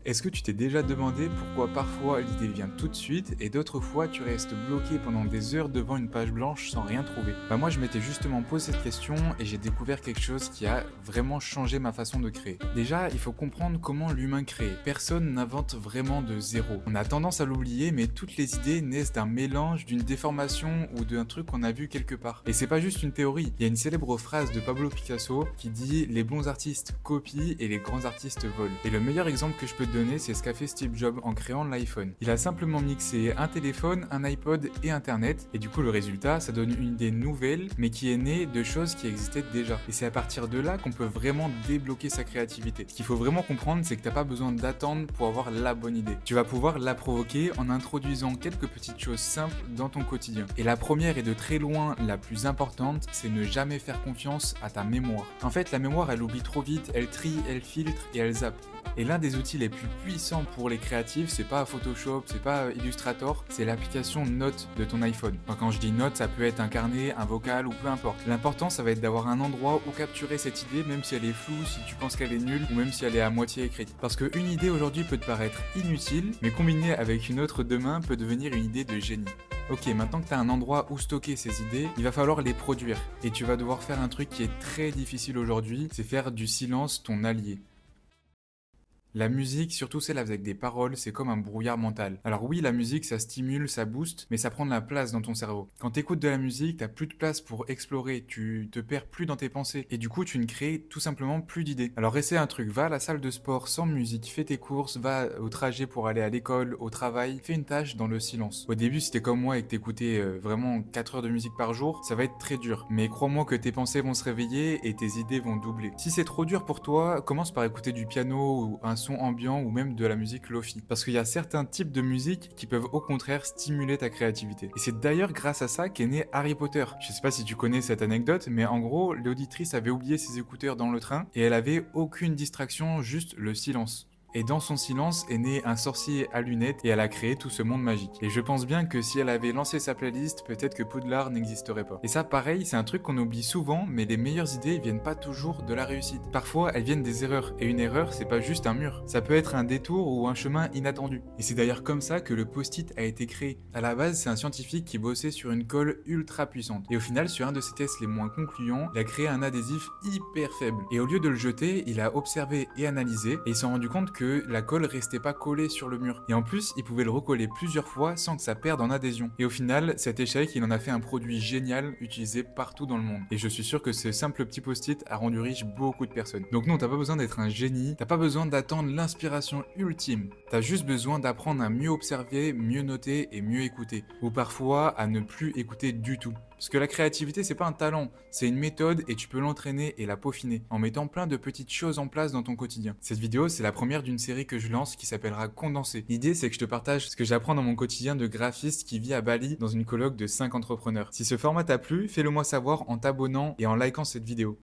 Est-ce que tu t'es déjà demandé pourquoi parfois l'idée vient tout de suite et d'autres fois tu restes bloqué pendant des heures devant une page blanche sans rien trouver? Moi je m'étais justement posé cette question et j'ai découvert quelque chose qui a vraiment changé ma façon de créer. Déjà, il faut comprendre comment l'humain crée. Personne n'invente vraiment de zéro. On a tendance à l'oublier, mais toutes les idées naissent d'un mélange, d'une déformation ou d'un truc qu'on a vu quelque part. Et c'est pas juste une théorie. Il y a une célèbre phrase de Pablo Picasso qui dit: les bons artistes copient et les grands artistes volent. Et le meilleur exemple que je peux te donner, c'est ce qu'a fait Steve Jobs en créant l'iPhone. Il a simplement mixé un téléphone, un iPod et Internet, et du coup le résultat, ça donne une idée nouvelle, mais qui est née de choses qui existaient déjà. Et c'est à partir de là qu'on peut vraiment débloquer sa créativité. Ce qu'il faut vraiment comprendre, c'est que t'as pas besoin d'attendre pour avoir la bonne idée. Tu vas pouvoir la provoquer en introduisant quelques petites choses simples dans ton quotidien. Et la première et de très loin la plus importante, c'est ne jamais faire confiance à ta mémoire. En fait, la mémoire, elle oublie trop vite, elle trie, elle filtre et elle zappe. Et l'un des outils les plus puissants pour les créatifs, c'est pas Photoshop, c'est pas Illustrator, c'est l'application Notes de ton iPhone. Quand je dis Notes, ça peut être un carnet, un vocal ou peu importe. L'important, ça va être d'avoir un endroit où capturer cette idée, même si elle est floue, si tu penses qu'elle est nulle ou même si elle est à moitié écrite. Parce qu'une idée aujourd'hui peut te paraître inutile, mais combinée avec une autre demain peut devenir une idée de génie. Ok, maintenant que tu as un endroit où stocker ces idées, il va falloir les produire. Et tu vas devoir faire un truc qui est très difficile aujourd'hui, c'est faire du silence ton allié. La musique, surtout celle avec des paroles, c'est comme un brouillard mental. Alors oui, la musique, ça stimule, ça booste, mais ça prend de la place dans ton cerveau. Quand t'écoutes de la musique, t'as plus de place pour explorer, tu te perds plus dans tes pensées, et du coup, tu ne crées tout simplement plus d'idées. Alors essaie un truc, va à la salle de sport sans musique, fais tes courses, va au trajet pour aller à l'école, au travail, fais une tâche dans le silence. Au début, si t'es comme moi et que t'écoutais vraiment 4 heures de musique par jour, ça va être très dur. Mais crois-moi que tes pensées vont se réveiller et tes idées vont doubler. Si c'est trop dur pour toi, commence par écouter du piano ou un son ambiant ou même de la musique lofi. Parce qu'il y a certains types de musique qui peuvent au contraire stimuler ta créativité. Et c'est d'ailleurs grâce à ça qu'est né Harry Potter. Je sais pas si tu connais cette anecdote, mais en gros, l'auditrice avait oublié ses écouteurs dans le train et elle avait aucune distraction, juste le silence. Et dans son silence est né un sorcier à lunettes et elle a créé tout ce monde magique. Et je pense bien que si elle avait lancé sa playlist, peut-être que Poudlard n'existerait pas. Et ça pareil, c'est un truc qu'on oublie souvent, mais les meilleures idées viennent pas toujours de la réussite. Parfois, elles viennent des erreurs. Et une erreur, c'est pas juste un mur. Ça peut être un détour ou un chemin inattendu. Et c'est d'ailleurs comme ça que le post-it a été créé. À la base, c'est un scientifique qui bossait sur une colle ultra puissante. Et au final, sur un de ses tests les moins concluants, il a créé un adhésif hyper faible. Et au lieu de le jeter, il a observé et analysé, et il s'est rendu compte que la colle restait pas collée sur le mur. Et en plus, il pouvait le recoller plusieurs fois sans que ça perde en adhésion. Et au final, cet échec, il en a fait un produit génial utilisé partout dans le monde. Et je suis sûr que ce simple petit post-it a rendu riche beaucoup de personnes. Donc non, t'as pas besoin d'être un génie, t'as pas besoin d'attendre l'inspiration ultime. T'as juste besoin d'apprendre à mieux observer, mieux noter et mieux écouter. Ou parfois à ne plus écouter du tout. Parce que la créativité, c'est pas un talent, c'est une méthode et tu peux l'entraîner et la peaufiner en mettant plein de petites choses en place dans ton quotidien. Cette vidéo, c'est la première d'une série que je lance qui s'appellera Condensé. L'idée, c'est que je te partage ce que j'apprends dans mon quotidien de graphiste qui vit à Bali dans une coloc de 5 entrepreneurs. Si ce format t'a plu, fais-le moi savoir en t'abonnant et en likant cette vidéo.